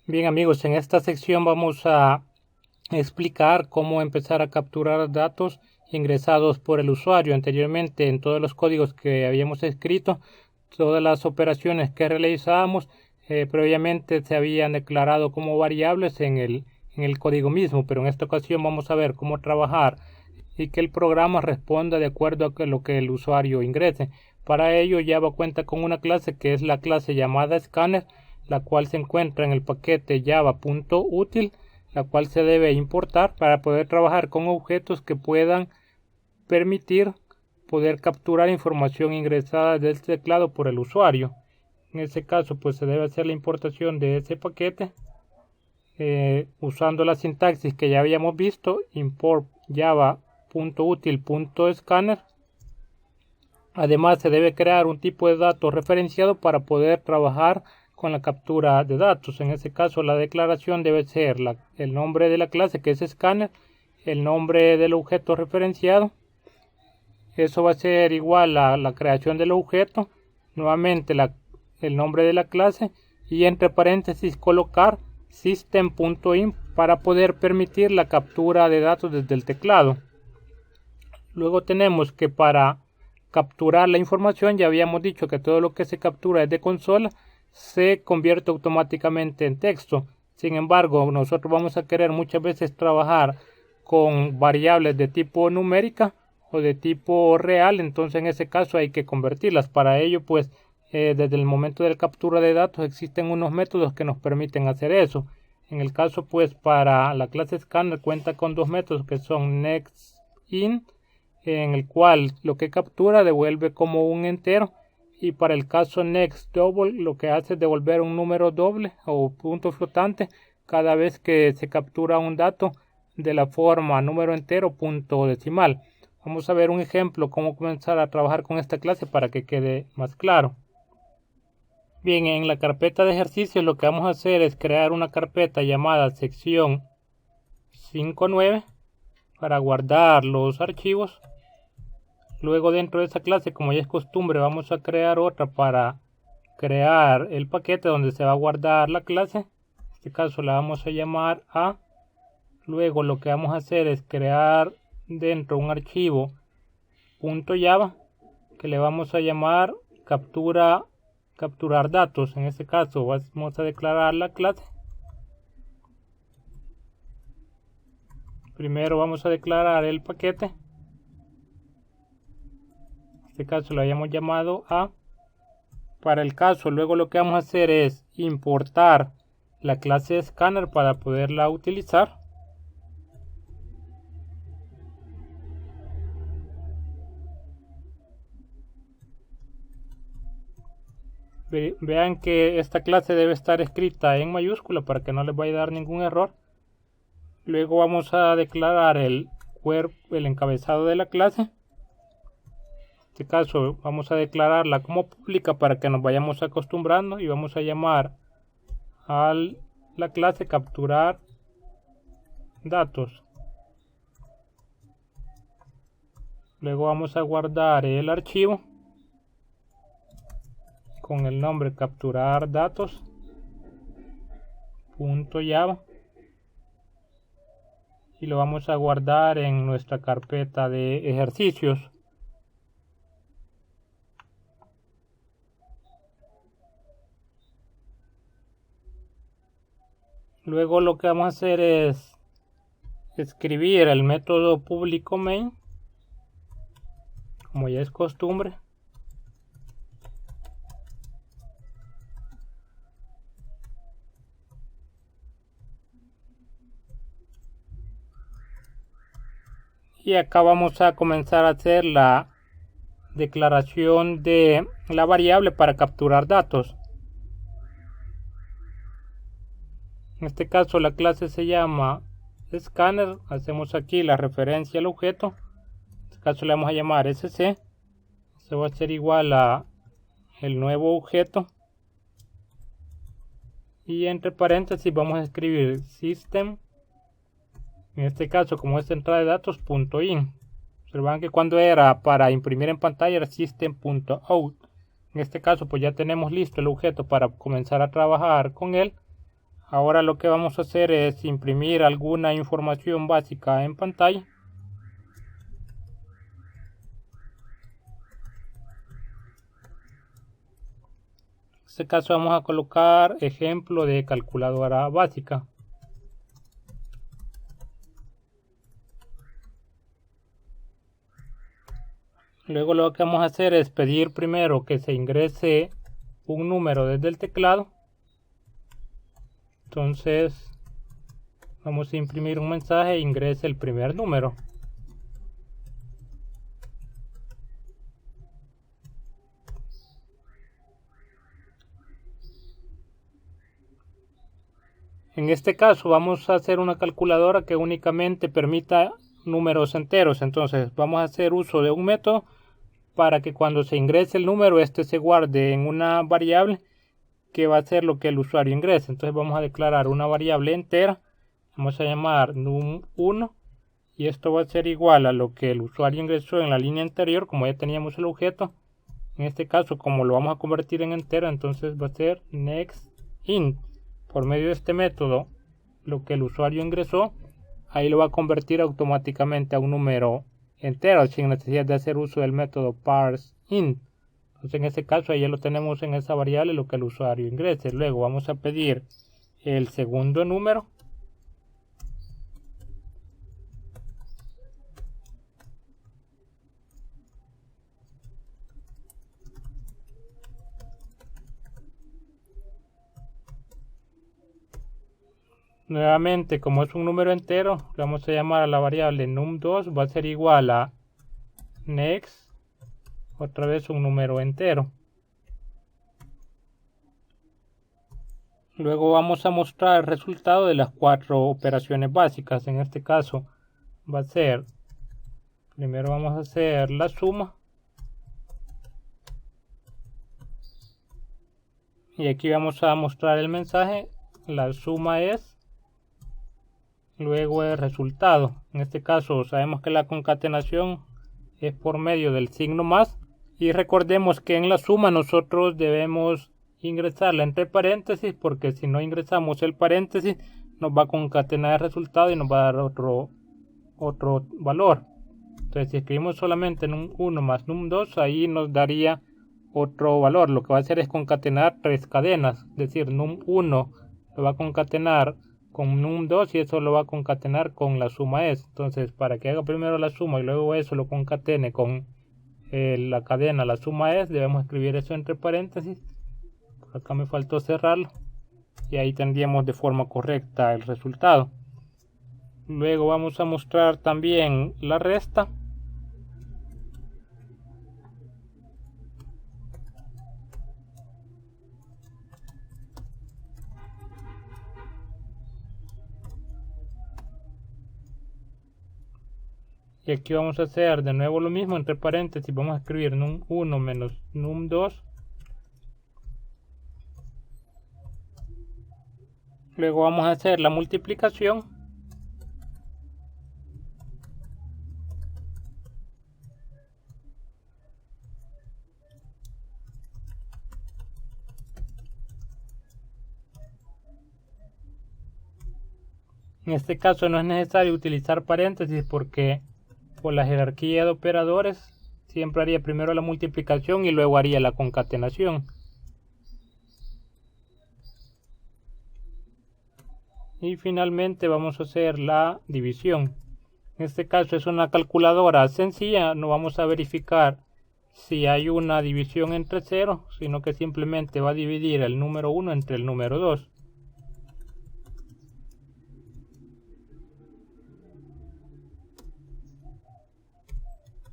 Bien amigos, en esta sección vamos a explicar cómo empezar a capturar datos ingresados por el usuario. Anteriormente, en todos los códigos que habíamos escrito, todas las operaciones que realizábamos previamente se habían declarado como variables en el código mismo, pero en esta ocasión vamos a ver cómo trabajar y que el programa responda de acuerdo a lo que el usuario ingrese. Para ello, Java cuenta con una clase que es la clase llamada Scanner, la cual se encuentra en el paquete java.util, la cual se debe importar para poder trabajar con objetos que puedan permitir poder capturar información ingresada del teclado por el usuario. En este caso, pues se debe hacer la importación de ese paquete usando la sintaxis que ya habíamos visto, import java.util.scanner. Además, se debe crear un tipo de datos referenciado para poder trabajar con la captura de datos. En este caso, la declaración debe ser el nombre de la clase, que es Scanner, el nombre del objeto referenciado. Eso va a ser igual a la creación del objeto, nuevamente el nombre de la clase y entre paréntesis colocar system.in para poder permitir la captura de datos desde el teclado. Luego tenemos que para capturar la información, ya habíamos dicho que todo lo que se captura desde consola se convierte automáticamente en texto. Sin embargo, nosotros vamos a querer muchas veces trabajar con variables de tipo numérica o de tipo real, entonces en ese caso hay que convertirlas. Para ello, pues desde el momento de la captura de datos existen unos métodos que nos permiten hacer eso. En el caso, pues para la clase Scanner cuenta con dos métodos que son nextInt, en el cual lo que captura devuelve como un entero, y para el caso nextDouble lo que hace es devolver un número doble o punto flotante cada vez que se captura un dato de la forma número entero punto decimal. Vamos a ver un ejemplo cómo comenzar a trabajar con esta clase para que quede más claro. Bien, en la carpeta de ejercicios lo que vamos a hacer es crear una carpeta llamada sección 59 para guardar los archivos. Luego dentro de esa clase, como ya es costumbre, vamos a crear otra para crear el paquete donde se va a guardar la clase. En este caso la vamos a llamar A. Luego lo que vamos a hacer es crear dentro un archivo .java que le vamos a llamar capturar datos. En este caso vamos a declarar la clase. Primero vamos a declarar el paquete. En este caso lo hayamos llamado A. Para el caso, luego lo que vamos a hacer es importar la clase Scanner para poderla utilizar. Vean que esta clase debe estar escrita en mayúscula para que no les vaya a dar ningún error. Luego vamos a declarar el encabezado de la clase. En este caso vamos a declararla como pública para que nos vayamos acostumbrando y vamos a llamar a la clase capturar datos. Luego vamos a guardar el archivo con el nombre capturar datos .java y lo vamos a guardar en nuestra carpeta de ejercicios. Luego lo que vamos a hacer es escribir el método público main, como ya es costumbre. Y acá vamos a comenzar a hacer la declaración de la variable para capturar datos. En este caso la clase se llama Scanner. Hacemos aquí la referencia al objeto. En este caso le vamos a llamar SC. Esto va a ser igual a el nuevo objeto. Y entre paréntesis vamos a escribir system. En este caso, como es entrada de datos, .in. Observan que cuando era para imprimir en pantalla era system.out. En este caso, pues ya tenemos listo el objeto para comenzar a trabajar con él. Ahora lo que vamos a hacer es imprimir alguna información básica en pantalla. En este caso vamos a colocar ejemplo de calculadora básica. Luego lo que vamos a hacer es pedir primero que se ingrese un número desde el teclado. Entonces vamos a imprimir un mensaje e ingrese el primer número. En este caso vamos a hacer una calculadora que únicamente permita números enteros. Entonces vamos a hacer uso de un método para que cuando se ingrese el número, este se guarde en una variable que va a ser lo que el usuario ingrese. Entonces vamos a declarar una variable entera, vamos a llamar num1, y esto va a ser igual a lo que el usuario ingresó en la línea anterior, como ya teníamos el objeto. En este caso, como lo vamos a convertir en entero, entonces va a ser nextInt. Por medio de este método, lo que el usuario ingresó, ahí lo va a convertir automáticamente a un número entero, sin necesidad de hacer uso del método parseInt. Entonces en este caso, ahí ya lo tenemos en esa variable, lo que el usuario ingrese. Luego vamos a pedir el segundo número. Nuevamente, como es un número entero, le vamos a llamar a la variable num2, va a ser igual a next, otra vez un número entero. Luego vamos a mostrar el resultado de las 4 operaciones básicas. En este caso va a ser, primero vamos a hacer la suma. Y aquí vamos a mostrar el mensaje, la suma es, luego el resultado. En este caso sabemos que la concatenación es por medio del signo más. Y recordemos que en la suma nosotros debemos ingresarla entre paréntesis, porque si no ingresamos el paréntesis nos va a concatenar el resultado y nos va a dar otro valor. Entonces si escribimos solamente num1 más num2, ahí nos daría otro valor. Lo que va a hacer es concatenar 3 cadenas, es decir, num1 lo va a concatenar con num2 y eso lo va a concatenar con la suma es. Entonces para que haga primero la suma y luego eso lo concatene con la cadena, la suma es, debemos escribir eso entre paréntesis. Por acá me faltó cerrarlo y ahí tendríamos de forma correcta el resultado. Luego vamos a mostrar también la resta. Y aquí vamos a hacer de nuevo lo mismo, entre paréntesis vamos a escribir num1 menos num2. Luego vamos a hacer la multiplicación. En este caso no es necesario utilizar paréntesis porque por la jerarquía de operadores siempre haría primero la multiplicación y luego haría la concatenación. Y finalmente vamos a hacer la división. En este caso es una calculadora sencilla, no vamos a verificar si hay una división entre 0, sino que simplemente va a dividir el número 1 entre el número 2.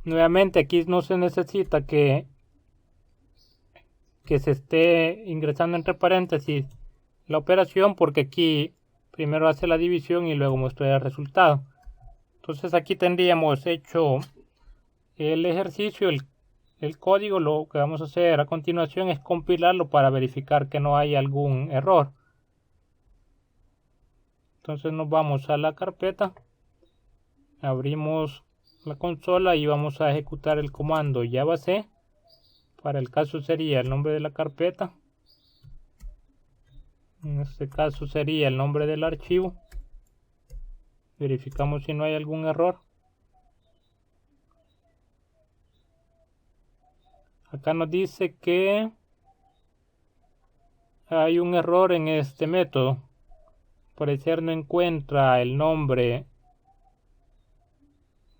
Nuevamente aquí no se necesita que se esté ingresando entre paréntesis la operación, porque aquí primero hace la división y luego muestra el resultado. Entonces aquí tendríamos hecho el ejercicio, el código. Lo que vamos a hacer a continuación es compilarlo para verificar que no hay algún error. Entonces nos vamos a la carpeta, abrimos la consola y vamos a ejecutar el comando javac. Para el caso sería el nombre de la carpeta, En este caso sería el nombre del archivo. Verificamos si no hay algún error. Acá nos dice que hay un error en este método. Al parecer no encuentra el nombre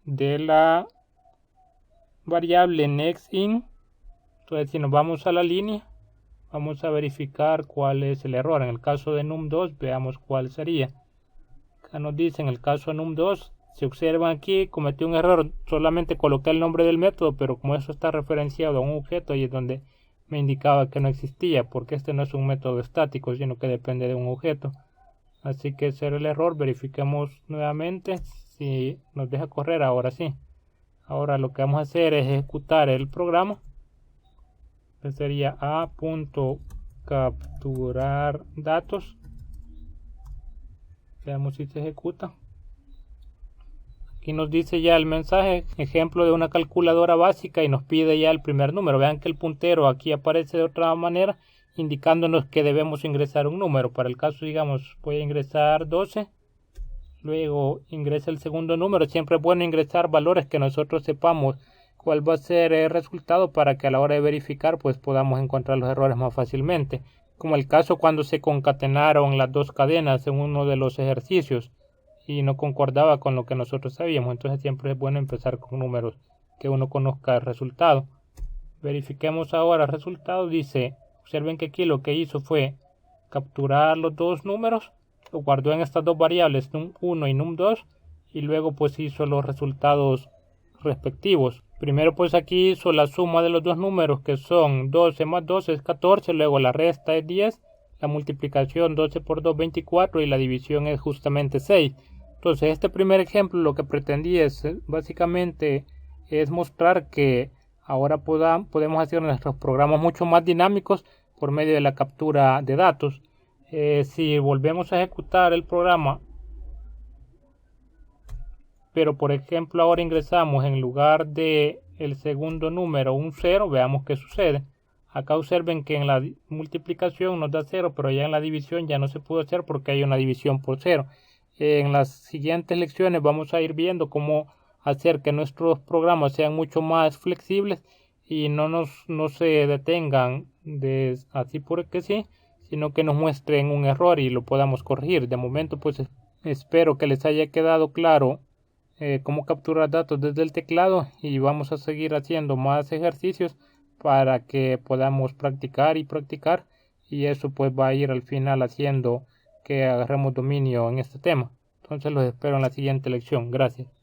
de la variable nextIn. Entonces, si nos vamos a la línea, vamos a verificar cuál es el error. En el caso de num2, veamos cuál sería. Acá nos dice en el caso de num2, si observan aquí, cometí un error. Solamente coloqué el nombre del método, pero como eso está referenciado a un objeto, ahí es donde me indicaba que no existía, porque este no es un método estático, sino que depende de un objeto. Así que ese era el error. Verifiquemos nuevamente si nos deja correr. Ahora sí. Ahora lo que vamos a hacer es ejecutar el programa. Que sería a.capturar datos. Veamos si se ejecuta. Aquí nos dice ya el mensaje, ejemplo de una calculadora básica, y nos pide ya el primer número. Vean que el puntero aquí aparece de otra manera, indicándonos que debemos ingresar un número. Para el caso, digamos, voy a ingresar 12. Luego ingresa el segundo número. Siempre es bueno ingresar valores que nosotros sepamos cuál va a ser el resultado, para que a la hora de verificar pues podamos encontrar los errores más fácilmente. Como el caso cuando se concatenaron las dos cadenas en uno de los ejercicios y no concordaba con lo que nosotros sabíamos. Entonces siempre es bueno empezar con números que uno conozca el resultado. Verifiquemos ahora el resultado. Dice, observen que aquí lo que hizo fue capturar los dos números, lo guardó en estas dos variables num1 y num2, y luego pues hizo los resultados respectivos. Primero pues aquí hizo la suma de los dos números, que son 12 más 12 es 14, luego la resta es 10, la multiplicación 12 por 2 24 y la división es justamente 6. Entonces este primer ejemplo lo que pretendía es básicamente es mostrar que ahora podemos hacer nuestros programas mucho más dinámicos por medio de la captura de datos. Si volvemos a ejecutar el programa, pero por ejemplo ahora ingresamos en lugar de el segundo número un 0, veamos qué sucede. Acá observen que en la multiplicación nos da 0, pero ya en la división ya no se pudo hacer porque hay una división por 0. En las siguientes lecciones vamos a ir viendo cómo hacer que nuestros programas sean mucho más flexibles y no se detengan así porque sí, sino que nos muestren un error y lo podamos corregir. De momento pues espero que les haya quedado claro cómo capturar datos desde el teclado, y vamos a seguir haciendo más ejercicios para que podamos practicar y practicar, y eso pues va a ir al final haciendo que agarremos dominio en este tema. Entonces los espero en la siguiente lección. Gracias.